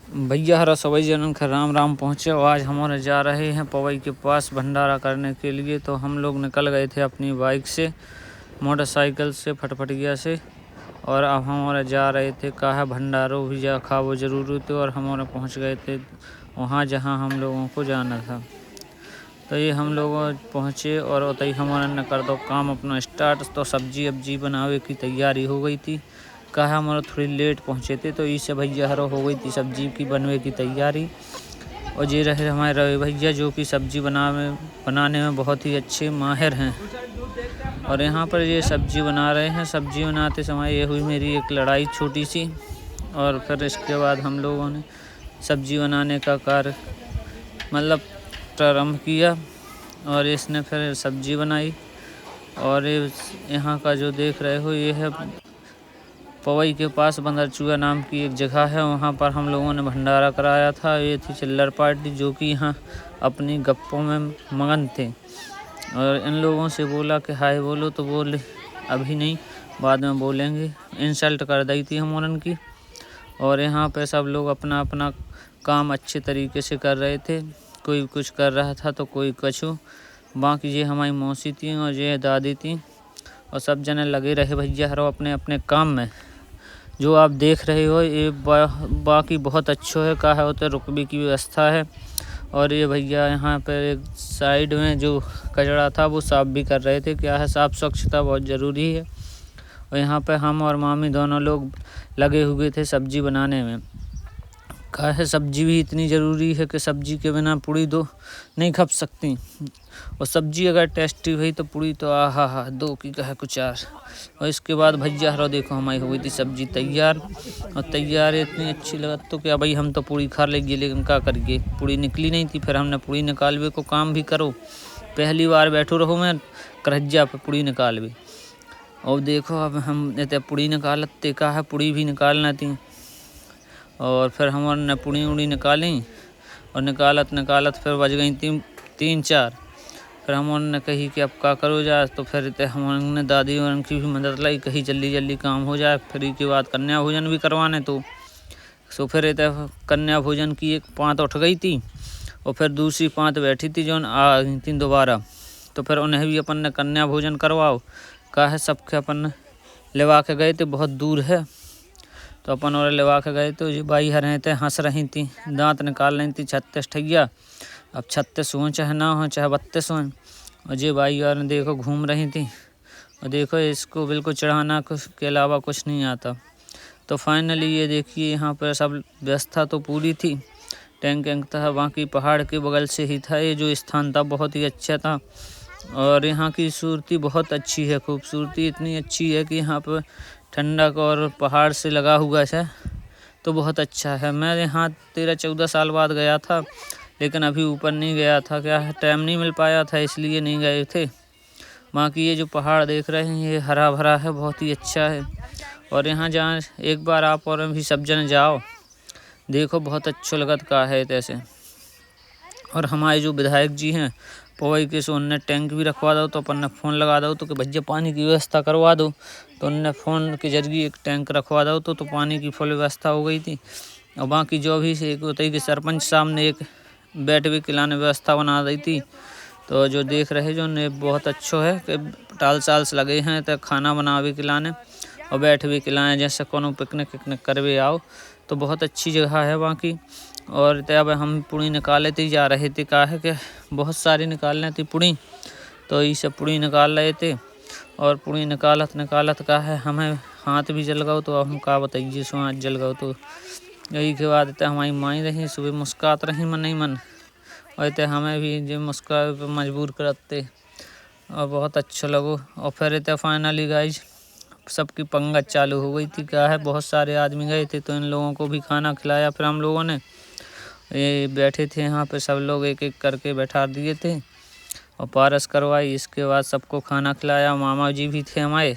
भैया हरा सवई जनन खर राम राम पहुँचे और आज हमारे जा रहे हैं पवई के पास भंडारा करने के लिए। तो हम लोग निकल गए थे अपनी बाइक से, मोटरसाइकिल से, फटफटिया से। और अब हमारे जा रहे थे कहा भंडारों भी जा खावो जरूर थे। और हमारे पहुँच गए थे वहाँ जहाँ हम लोगों को जाना था। तो ये हम लोग पहुँचे और उतई हमारे ने कर दो काम अपना स्टार्ट। तो सब्जी अब्जी बनावे की तैयारी हो गई थी। कहा हमारा थोड़ी लेट पहुँचे थे तो इससे भैया हरो हो गई थी सब्जी की बनवे की तैयारी। और ये रहे हमारे रवि भैया जो कि सब्जी बनाने में बहुत ही अच्छे माहिर हैं। और यहाँ पर ये सब्जी बना रहे हैं। सब्जी बनाते समय ये हुई मेरी एक लड़ाई छोटी सी। और फिर इसके बाद हम लोगों ने सब्जी बनाने का कार्य मतलब प्रारंभ किया और इसने फिर सब्जी बनाई। और यहाँ का जो देख रहे हो ये है पवई के पास बंदरचूआ नाम की एक जगह है। वहाँ पर हम लोगों ने भंडारा कराया था। ये थी चिल्लर पार्टी जो कि यहाँ अपनी गप्पों में मगन थे। और इन लोगों से बोला कि हाय बोलो तो बोले अभी नहीं, बाद में बोलेंगे। इंसल्ट कर दी थी हम उनकी। और यहाँ पे सब लोग अपना अपना काम अच्छे तरीके से कर रहे थे। कोई कुछ कर रहा था तो कोई कछु। बाकी ये हमारी मौसी थी और ये दादी थी और सब जने लगे रहे भैया हरो अपने अपने काम में। जो आप देख रहे हो ये बाकी बहुत अच्छा है। कहा है उधर रुकने की व्यवस्था है। और ये भैया यहाँ पर एक साइड में जो कचरा था वो साफ भी कर रहे थे। क्या है साफ स्वच्छता बहुत ज़रूरी है। और यहाँ पे हम और मामी दोनों लोग लगे हुए थे सब्जी बनाने में। कहा है सब्जी भी इतनी ज़रूरी है कि सब्जी के बिना पूड़ी दो नहीं खप सकती। और सब्जी अगर टेस्टी हुई तो पूड़ी तो आहा दो की कहे कुछ और। और इसके बाद भैया हरो देखो हमारी हो गई थी सब्जी तैयार। और तैयार इतनी अच्छी लगा तो क्या भाई हम तो पूड़ी खा लेंगे, लेकिन क्या करिए पूड़ी निकली नहीं थी। फिर हमने पूड़ी निकालवे को काम भी करो। पहली बार बैठो रहो मैं करज्जा पे पूड़ी निकालवे। और देखो अब हम इतने पूड़ी निकालते का है पूड़ी भी निकालना थी। और फिर हमारे पूड़ी उड़ी निकाली और निकालत फिर बज गई 3-4। फिर हमने कही कि अब क्या करो जाए। तो फिर हमने दादी और उनकी भी मदद लाई, कही जल्दी जल्दी काम हो जाए। फिर इसके बाद कन्या भोजन भी करवाने तो सो फिर कन्या भोजन की एक पाँत उठ गई थी और फिर दूसरी पाँत बैठी थी जो आ गई थी दोबारा। तो फिर उन्हें भी अपन ने कन्या भोजन करवाओ। कहा है सबके अपन लेवा के गए थे, बहुत दूर है। तो अपन और लेवा के गए तो ये बाई हर थे हंस रही थी, दांत निकाल रही थी 36 ठैया। अब 36 हो चाहे ना हो चाहे 32 हो। और ये बाई और देखो घूम रही थी। और देखो इसको बिल्कुल चढ़ाना के अलावा कुछ नहीं आता। तो फाइनली ये देखिए यहाँ पर सब व्यवस्था तो पूरी थी। टैंक वैंक था, बाकी पहाड़ के बगल से ही था। ये जो स्थान था बहुत ही अच्छा था। और यहाँ की खूबसूरती बहुत अच्छी है। खूबसूरती इतनी अच्छी है कि यहाँ पर ठंडक और पहाड़ से लगा हुआ है तो बहुत अच्छा है। मैं यहाँ 13-14 साल बाद गया था, लेकिन अभी ऊपर नहीं गया था। क्या है टाइम नहीं मिल पाया था इसलिए नहीं गए थे। बाकी ये जो पहाड़ देख रहे हैं ये हरा भरा है, बहुत ही अच्छा है। और यहाँ जहाँ एक बार आप और भी सब जन जाओ देखो बहुत अच्छा लगत का है तैसे। और हमारे जो विधायक जी हैं पवई के, सो उनने टैंक भी रखवा दो तो अपन ने फ़ोन लगा दो तो कि भैया पानी की व्यवस्था करवा दो। तो उनने फ़ोन के जरिए एक टैंक रखवा दो तो पानी की फुल व्यवस्था हो गई थी। और बाकी जो भी से एक होता कि सरपंच साहब ने एक बैठ भी खिलाने व्यवस्था बना दी थी। तो जो देख रहे जो ने बहुत अच्छा है कि टाल साल्स लगे हैं तो खाना बना भी खिलाने और बैठ भी खिलाएँ, जैसे कोनो पिकनिक विकनिक करवे आओ तो बहुत अच्छी जगह है। बाकी और तब हम पूड़ी निकालते जा रहे थे। कहा है कि बहुत सारी निकालने थी पूड़ी, तो ये सब पूड़ी निकाल रहे थे। और पूड़ी निकालत का है हमें हाथ भी जल गए। तो हम का बताइए सो हाथ जल गए। तो यही के बाद इतने हमारी माई रही सुबह मुस्कुरात रही मन ही मन। और इतने हमें भी जो मुस्कुरा पर मजबूर करते और बहुत अच्छा लगो। और फिर इतने फाइनली गाइज सबकी पंगत चालू हो गई थी। क्या है बहुत सारे आदमी गए थे तो इन लोगों को भी खाना खिलाया। फिर हम लोगों ने ये बैठे थे यहाँ पे सब लोग एक एक करके बैठा दिए थे और पारस करवाई। इसके बाद सबको खाना खिलाया। मामा जी भी थे हमारे।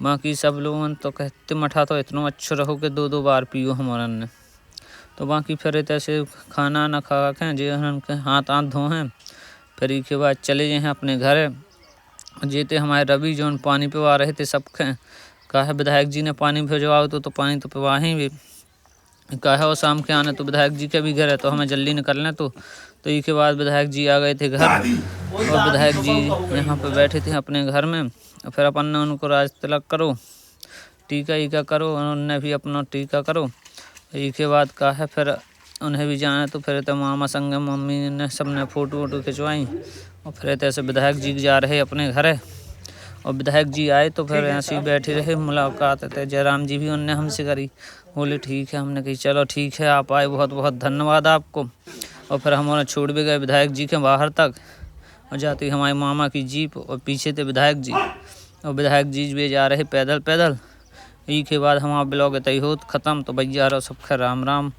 बाकी सब लोगों तो कहते मठा तो इतना अच्छा रहो कि 2-2 बार पियो हमारा ने। तो बाकी फिर ऐसे खाना ना खा के जो उनके हाथ धोएं। फिर इसके बाद चले जाए अपने घर। जेते हमारे रवि जो पानी पिवा रहे थे सबके। कहा विधायक जी ने पानी भिजवाओ तो पानी तो पिवाएं भी। कहा और शाम के आने तो विधायक जी के भी घर है तो हमें जल्दी निकलना। तो इसके बाद विधायक जी आ गए थे घर और विधायक जी यहाँ पे बैठे थे अपने घर में। और फिर अपन ने उनको राज तिलक करो, टीका ईका करो, उन्होंने भी अपना टीका करो। इसके बाद कहा है फिर उन्हें भी जाना तो फिर तो मामा संग मम्मी ने सबने फ़ोटो वोटो खिंचवाई और फिर ऐसे विधायक जी जा रहे अपने घर है। और विधायक जी आए तो फिर ऐसे ही बैठे रहे, मुलाकात थे जयराम जी भी उनने हमसे करी। बोले ठीक है, हमने कही चलो ठीक है आप आए, बहुत बहुत धन्यवाद आपको। और फिर हमारे छोड़ भी गए विधायक जी के बाहर तक और जाती हमारे मामा की जीप और पीछे थे विधायक जी और विधायक जी भी जा रहे पैदल पैदल। ई के बाद हमारा ब्लॉग तय हो ख़त्म। तो भैया रो सबका राम राम,